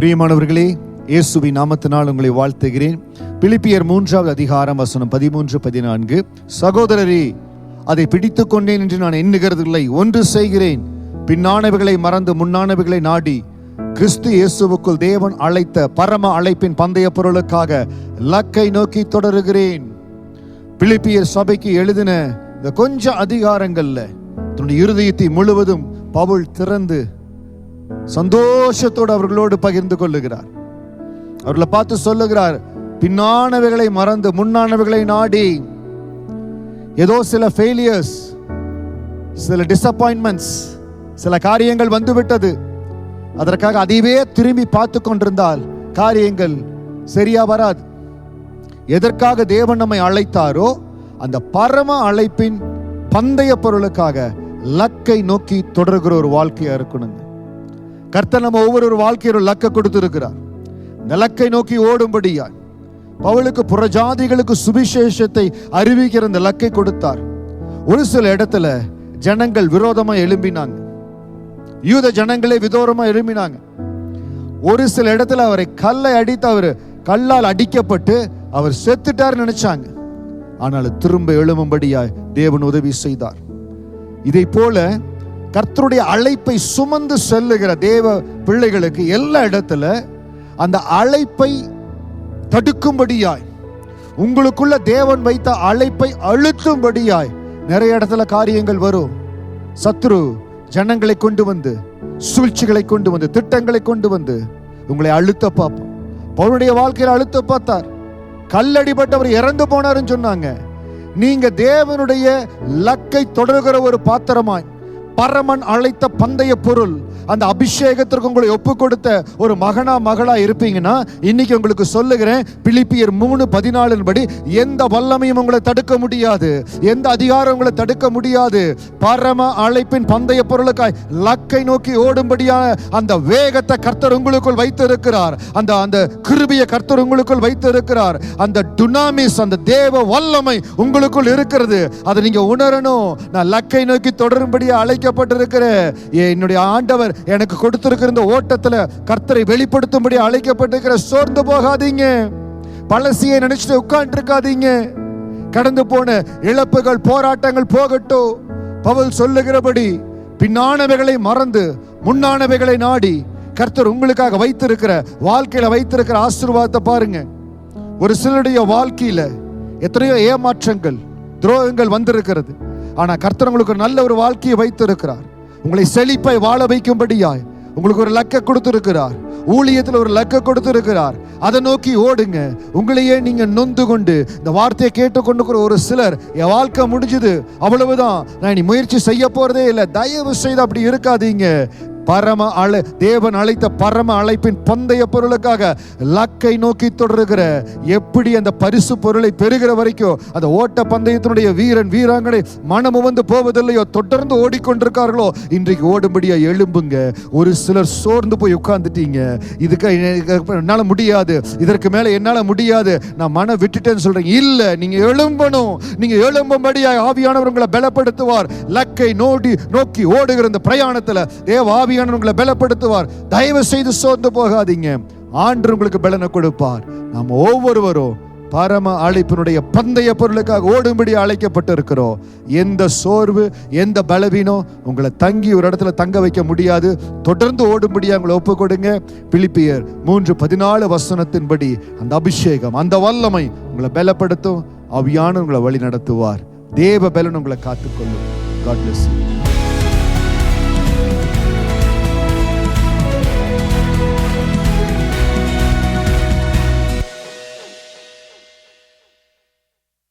பிரியமானவர்களே, இயேசுவின் நாமத்தினால் உங்களை வாழ்த்துகிறேன். பிலிப்பியர் 3வது அதிகாரம் வசனம் 13-14. சகோதரரே, அதை பிடித்துக் கொண்டேன் என்று நான் எண்ணுகிறதில்லை, ஒன்று செய்கிறேன், பின்னானவைகளை மறந்து முன்னானவைகளை நாடி கிறிஸ்து இயேசுவுக்குள் தேவன் அழைத்த பரம அழைப்பின் பந்தய பொருளுக்காக லக்கை நோக்கி தொடருகிறேன். பிலிப்பியர் சபைக்கு எழுதின இந்த கொஞ்சம் அதிகாரங்கள்ல தன்னுடைய இருதயத்தை முழுவதும் பவுல் திறந்து சந்தோஷத்தோடு அவர்களோடு பகிர்ந்து கொள்ளுகிறார். அவர்களை பார்த்து சொல்லுகிறார், பின்னானவைகளை மறந்து முன்னானவைகளை நாடி. ஏதோ சில ஃபெயிலியர்ஸ், சில டிசப்பாயின்மெண்ட்ஸ், சில காரியங்கள் வந்துவிட்டது, அதற்காக அதைவே திரும்பி பார்த்து கொண்டிருந்தால் காரியங்கள் சரியா வராது. எதற்காக தேவன் நம்மை அழைத்தாரோ அந்த பரம அழைப்பின் பந்தய பொருளுக்காக லக்கை நோக்கி தொடர்கிற ஒரு வாழ்க்கையா இருக்கணுங்க. கர்த்தர் நம்ம ஒவ்வொரு வாழ்க்கையோட லக்கை கொடுத்திருக்கிறார். இந்த லக்கை நோக்கி ஓடும்படியாய் பவுலுக்கு புறஜாதிகளுக்கு சுவிசேஷத்தை அறிவிக்கிற இந்த லக்கை கொடுத்தார். ஒரு சில இடத்துல ஜனங்கள் விரோதமா எழும்பினாங்க, யூத ஜனங்களே விரோதமா எழும்பினாங்க. ஒரு சில இடத்துல அவரை கல்லை அடித்து அவர் கல்லால் அடிக்கப்பட்டு அவர் செத்துட்டார் நினைச்சாங்க. ஆனால் திரும்ப எழும்படியாய் தேவன் உதவி செய்தார். இதை போல கர்த்தருடைய அழைப்பை சுமந்து செல்லுகிற தேவ பிள்ளைகளுக்கு எல்லா இடத்துல அந்த அழைப்பை தடுக்கும்படியாய், உங்களுக்குள்ள தேவன் வைத்த அழைப்பை அழுத்தும்படியாய் நிறைய இடத்துல காரியங்கள் வரும். சத்ரு ஜனங்களை கொண்டு வந்து, சூழ்ச்சிகளை கொண்டு வந்து, திட்டங்களை கொண்டு வந்து உங்களை அழுத்த பார்ப்போம். பவுலுடைய வாழ்க்கையில் அழுத்த பார்த்தார். கல்லடிப்பட்டவர் இறந்து போனாருன்னு சொன்னாங்க. நீங்க தேவனுடைய லக்கை தொடர்கிற ஒரு பாத்திரமாய், பரமன் அழைத்த பந்தய பொருள், அந்த அபிஷேகத்திற்கு உங்களை ஒப்பு கொடுத்த ஒரு மகனா மகளா இருப்பீங்கன்னா, இன்னைக்கு உங்களுக்கு சொல்லுகிறேன், பிலிப்பியர் 3:14 படி எந்த வல்லமையும் உங்களை தடுக்க முடியாது, எந்த அதிகாரம் உங்களை தடுக்க முடியாது. பரம அழைப்பின் பந்தய பொருளுக்காய் லக்கை நோக்கி ஓடும்படியான அந்த வேகத்தை கர்த்தர் உங்களுக்குள் வைத்திருக்கிறார். அந்த கிருபையை கர்த்தர் உங்களுக்குள் வைத்திருக்கிறார். அந்த டுனாமிஸ், அந்த தேவ வல்லமை உங்களுக்குள் இருக்கிறது. அதை நீங்க உணரணும். நான் லக்கை நோக்கி தொடரும்படியா அழைக்கப்பட்டிருக்கிறேன். என்னுடைய ஆண்டவர் எனக்கு கொடுத்திருக்கிற இந்த ஓட்டத்துல கர்த்தரை வெளிப்படுத்தும்படி அழைக்கப்பட்டிருக்கிற. சோர்ந்து போகாதீங்க, பழசியை நினைச்சிட்டு உட்கார்ந்து இருக்காதீங்க. கடந்து போன இழப்புகள், போராட்டங்கள் போகட்டும். பவுல் சொல்லுகிறபடி பின்னானவைகளை மறந்து முன்னானவைகளை நாடி கர்த்தர் உங்களுக்காக வைத்திருக்கிற வாழ்க்கையில வைத்திருக்கிற ஆசீர்வாதத்தை பாருங்க. ஒரு சிலருடைய வாழ்க்கையில எத்தனையோ ஏமாற்றங்கள், துரோகங்கள் வந்திருக்கிறது. ஆனா கர்த்தர் உங்களுக்கு நல்ல ஒரு வாழ்க்கையை வைத்திருக்கிறார். உங்களை செழிப்பை வாழ வைக்கும்படியாய் உங்களுக்கு ஒரு லக்கை கொடுத்திருக்கிறார். ஊழியத்தில் ஒரு லக்கை கொடுத்திருக்கிறார். அதை நோக்கி ஓடுங்க. உங்களையே நீங்க நொந்து கொண்டு இந்த வார்த்தையை கேட்டுக்கொண்டு ஒரு சிலர், என் வாழ்க்கை முடிஞ்சது, அவ்வளவுதான், நான் இனி முயற்சி செய்ய போறதே இல்லை, தயவு செய்து அப்படி இருக்காதீங்க. பரம தேவன் அழைத்த பரம அழைப்பின் பந்தய பொருளுக்காக லக்கை நோக்கி தொடருகிற, எப்படி அந்த பரிசு பொருளை பெறுகிற வரைக்கும் அந்த ஓட்ட பந்தயத்தினுடைய வீரன் வீராங்கனை மனமு வந்து போவதில்லையோ, தொடர்ந்து ஓடிக்கொண்டிருக்கார்களோ, இன்றைக்கு ஓடும்படியா எழும்புங்க. ஒரு சிலர் சோர்ந்து போய் உட்கார்ந்துட்டீங்க. இதுக்கு என்னால முடியாது, இதற்கு மேல என்னால முடியாது, நான் மன விட்டுட்டேன்னு சொல்றீங்க. இல்ல, நீங்க எழும்பணும். நீங்க எழும்பும்படியா ஆவியானவர் உங்களை பலப்படுத்துவார். லக்கை நோக்கி ஓடுகிற இந்த பிரயாணத்துல தேவ உங்களை பலப்படுத்துவார். தயவு செய்து சோர்ந்து போகாதீங்க. ஆண்டவர் உங்களுக்கு பலனை கொடுப்பார். நாம் ஒவ்வொருவரும் பரம அழைப்பினுடைய பந்தய பொருளுக்காக ஓடும்படி அழைக்கப்பட்டிருக்கிறோம். எந்த சோர்வு, எந்த பலவீனம் உங்களை தங்கி ஒரு இடத்துல தங்க வைக்க முடியாது. தொடர்ந்து ஓடும்படியா உங்களை ஒப்பு கொடுங்க. பிலிப்பியர் 3:14 வசனத்தின்படி அந்த அபிஷேகம், அந்த வல்லமை உங்களை பலப்படுத்தும். ஆவியானவர் உங்களை வழி நடத்துவார். தேவ பலன் உங்களை காத்துக்கொள்ளும். God bless you.